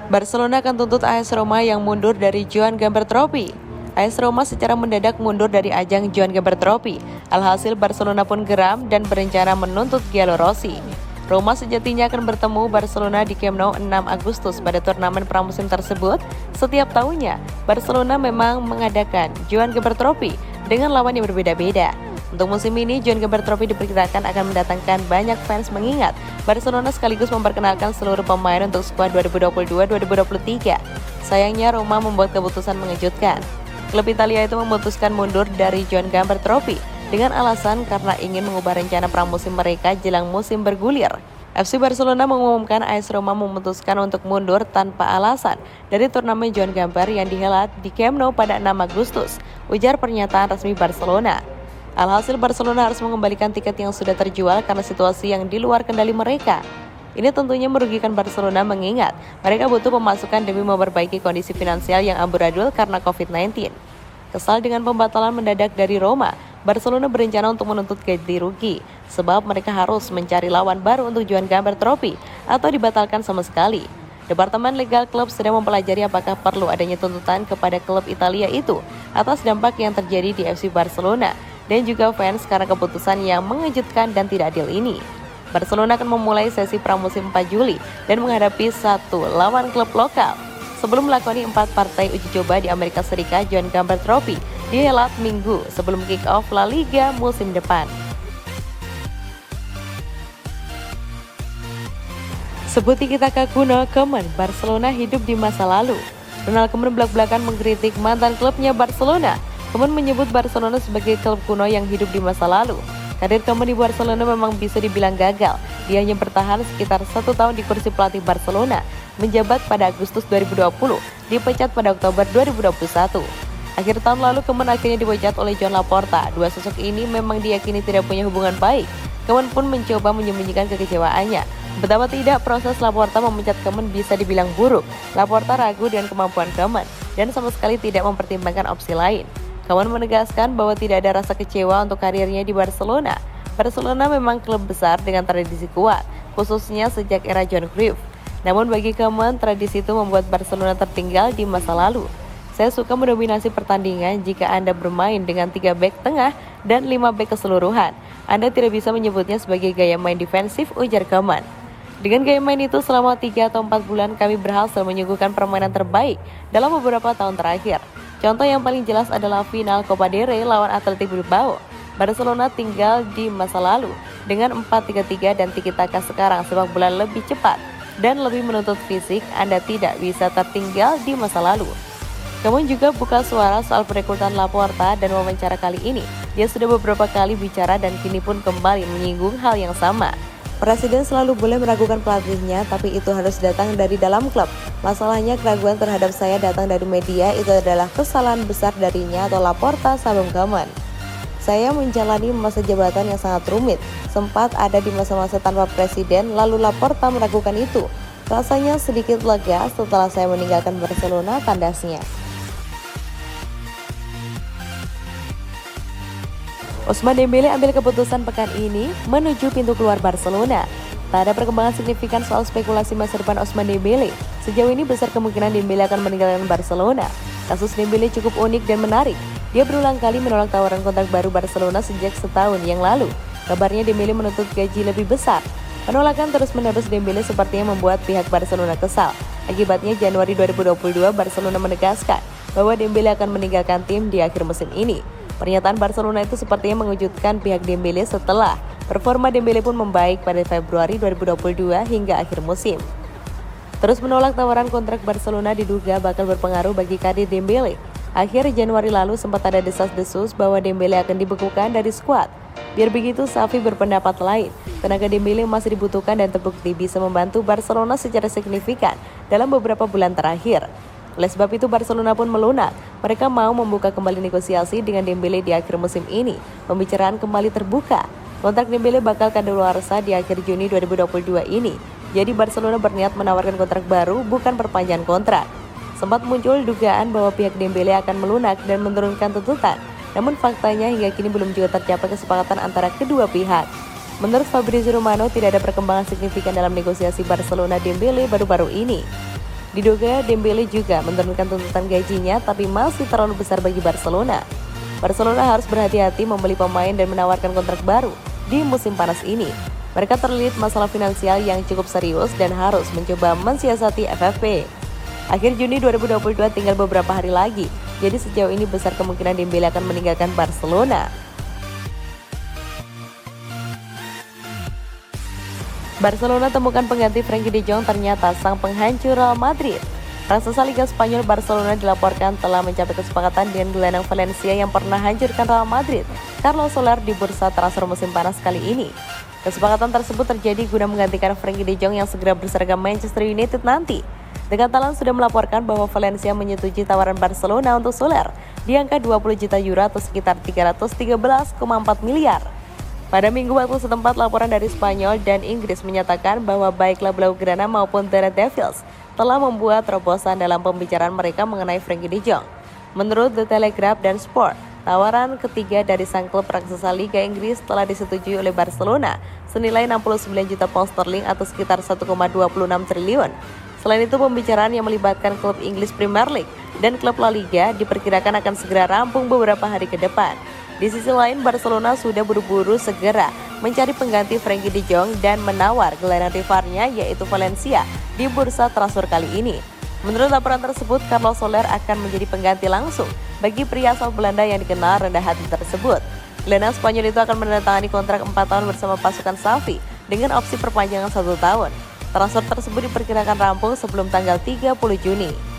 Barcelona akan tuntut AS Roma yang mundur dari Joan Gamper Trophy. AS Roma secara mendadak mundur dari ajang Joan Gamper Trophy. Alhasil Barcelona pun geram dan berencana menuntut Giallo Rossi. Roma sejatinya akan bertemu Barcelona di Camp Nou 6 Agustus pada turnamen pramusim tersebut. Setiap tahunnya, Barcelona memang mengadakan Joan Gamper Trophy dengan lawan yang berbeda-beda. Untuk musim ini, Joan Gamper Trophy diperkirakan akan mendatangkan banyak fans mengingat Barcelona sekaligus memperkenalkan seluruh pemain untuk skuad 2022-2023. Sayangnya Roma membuat keputusan mengejutkan. Klub Italia itu memutuskan mundur dari Joan Gamper Trophy dengan alasan karena ingin mengubah rencana pramusim mereka jelang musim bergulir. FC Barcelona mengumumkan AS Roma memutuskan untuk mundur tanpa alasan dari turnamen Joan Gamper yang dihelat di Camp Nou pada 6 Agustus, ujar pernyataan resmi Barcelona. Alhasil Barcelona harus mengembalikan tiket yang sudah terjual karena situasi yang di luar kendali mereka. Ini tentunya merugikan Barcelona mengingat mereka butuh pemasukan demi memperbaiki kondisi finansial yang amburadul karena COVID-19. Kesal dengan pembatalan mendadak dari Roma, Barcelona berencana untuk menuntut ganti rugi sebab mereka harus mencari lawan baru untuk Joan Gamper Trophy atau dibatalkan sama sekali. Departemen Legal klub sedang mempelajari apakah perlu adanya tuntutan kepada klub Italia itu atas dampak yang terjadi di FC Barcelona dan juga fans karena keputusan yang mengejutkan dan tidak adil ini. Barcelona akan memulai sesi pramusim 4 Juli dan menghadapi satu lawan klub lokal sebelum melakoni 4 partai uji coba di Amerika Serikat. Joan Gamper Trophy dihelat minggu sebelum kick-off La Liga musim depan. Sebut tiki-taka kuno, Koeman, Barcelona hidup di masa lalu. Ronald Koeman belak-belakan mengkritik mantan klubnya Barcelona. Koeman menyebut Barcelona sebagai klub kuno yang hidup di masa lalu. Karir Koeman di Barcelona memang bisa dibilang gagal. Dia hanya bertahan sekitar 1 tahun di kursi pelatih Barcelona, menjabat pada Agustus 2020, dipecat pada Oktober 2021. Akhir tahun lalu Koeman akhirnya dipecat oleh Joan Laporta. Dua sosok ini memang diyakini tidak punya hubungan baik. Koeman pun mencoba menyembunyikan kekecewaannya. Betapa tidak, proses Laporta memecat Koeman bisa dibilang buruk. Laporta ragu dengan kemampuan Koeman dan sama sekali tidak mempertimbangkan opsi lain. Koeman menegaskan bahwa tidak ada rasa kecewa untuk karirnya di Barcelona. Barcelona memang klub besar dengan tradisi kuat, khususnya sejak era Johan Cruyff. Namun bagi Koeman, tradisi itu membuat Barcelona tertinggal di masa lalu. Saya suka mendominasi pertandingan jika Anda bermain dengan 3 bek tengah dan 5 bek keseluruhan. Anda tidak bisa menyebutnya sebagai gaya main defensif, ujar Koeman. Dengan gaya main itu selama 3 atau 4 bulan kami berhasil menyuguhkan permainan terbaik dalam beberapa tahun terakhir. Contoh yang paling jelas adalah final Copa del Rey lawan Athletic Bilbao. Barcelona tinggal di masa lalu dengan 4-3-3 dan tiki-taka sekarang sepak bola lebih cepat dan lebih menuntut fisik. Anda tidak bisa tertinggal di masa lalu. Koeman juga buka suara soal perekrutan Laporta dan wawancara kali ini. Dia sudah beberapa kali bicara dan kini pun kembali menyinggung hal yang sama. Presiden selalu boleh meragukan pelatihnya, tapi itu harus datang dari dalam klub. Masalahnya keraguan terhadap saya datang dari media, itu adalah kesalahan besar darinya atau Laporta, sambung Koeman. Saya menjalani masa jabatan yang sangat rumit, sempat ada di masa-masa tanpa presiden, lalu Laporta meragukan itu. Rasanya sedikit lega setelah saya meninggalkan Barcelona, tandasnya. Ousmane Dembele ambil keputusan pekan ini menuju pintu keluar Barcelona. Tak ada perkembangan signifikan soal spekulasi masa depan Ousmane Dembele. Sejauh ini besar kemungkinan Dembele akan meninggalkan Barcelona. Kasus Dembele cukup unik dan menarik. Dia berulang kali menolak tawaran kontrak baru Barcelona sejak setahun yang lalu. Kabarnya Dembele menuntut gaji lebih besar. Penolakan terus-menerus Dembele sepertinya membuat pihak Barcelona kesal. Akibatnya Januari 2022 Barcelona menegaskan bahwa Dembele akan meninggalkan tim di akhir musim ini. Pernyataan Barcelona itu sepertinya mengejutkan pihak Dembele setelah performa Dembele pun membaik pada Februari 2022 hingga akhir musim. Terus menolak tawaran kontrak Barcelona diduga bakal berpengaruh bagi karir Dembele. Akhir Januari lalu sempat ada desas-desus bahwa Dembele akan dibekukan dari skuad. Biar begitu, Xavi berpendapat lain. Tenaga Dembele masih dibutuhkan dan terbukti bisa membantu Barcelona secara signifikan dalam beberapa bulan terakhir. Oleh sebab itu Barcelona pun melunak. Mereka mau membuka kembali negosiasi dengan Dembele di akhir musim ini. Pembicaraan kembali terbuka. Kontrak Dembele bakal kadaluarsa di akhir Juni 2022 ini. Jadi Barcelona berniat menawarkan kontrak baru, bukan perpanjangan kontrak. Sempat muncul dugaan bahwa pihak Dembele akan melunak dan menurunkan tuntutan. Namun faktanya hingga kini belum juga tercapai kesepakatan antara kedua pihak. Menurut Fabrizio Romano tidak ada perkembangan signifikan dalam negosiasi Barcelona Dembele baru-baru ini. Diduga Dembele juga menurunkan tuntutan gajinya tapi masih terlalu besar bagi Barcelona. Barcelona harus berhati-hati membeli pemain dan menawarkan kontrak baru di musim panas ini. Mereka terlilit masalah finansial yang cukup serius dan harus mencoba mensiasati FFP. Akhir Juni 2022 tinggal beberapa hari lagi, jadi sejauh ini besar kemungkinan Dembele akan meninggalkan Barcelona. Barcelona temukan pengganti Frenkie de Jong, ternyata sang penghancur Real Madrid. Raksasa Liga Spanyol Barcelona dilaporkan telah mencapai kesepakatan dengan gelandang Valencia yang pernah hancurkan Real Madrid, Carlos Soler, di bursa transfer musim panas kali ini. Kesepakatan tersebut terjadi guna menggantikan Frenkie de Jong yang segera berseragam Manchester United nanti. The Catalan sudah melaporkan bahwa Valencia menyetujui tawaran Barcelona untuk Soler di angka 20 juta euro atau sekitar 313,4 miliar. Pada minggu waktu setempat, laporan dari Spanyol dan Inggris menyatakan bahwa baik klub Blaugrana maupun The Red Devils telah membuat terobosan dalam pembicaraan mereka mengenai Frenkie de Jong. Menurut The Telegraph dan Sport, tawaran ketiga dari sang klub raksasa Liga Inggris telah disetujui oleh Barcelona senilai 69 juta pound sterling atau sekitar 1,26 triliun. Selain itu, pembicaraan yang melibatkan klub Inggris Premier League dan klub La Liga diperkirakan akan segera rampung beberapa hari ke depan. Di sisi lain, Barcelona sudah buru-buru segera mencari pengganti Frenkie de Jong dan menawar gelandang rivalnya yaitu Valencia di bursa transfer kali ini. Menurut laporan tersebut, Carlos Soler akan menjadi pengganti langsung bagi pria asal Belanda yang dikenal rendah hati tersebut. Gelandang Spanyol itu akan menandatangani kontrak 4 tahun bersama pasukan Xavi dengan opsi perpanjangan 1 tahun. Transfer tersebut diperkirakan rampung sebelum tanggal 30 Juni.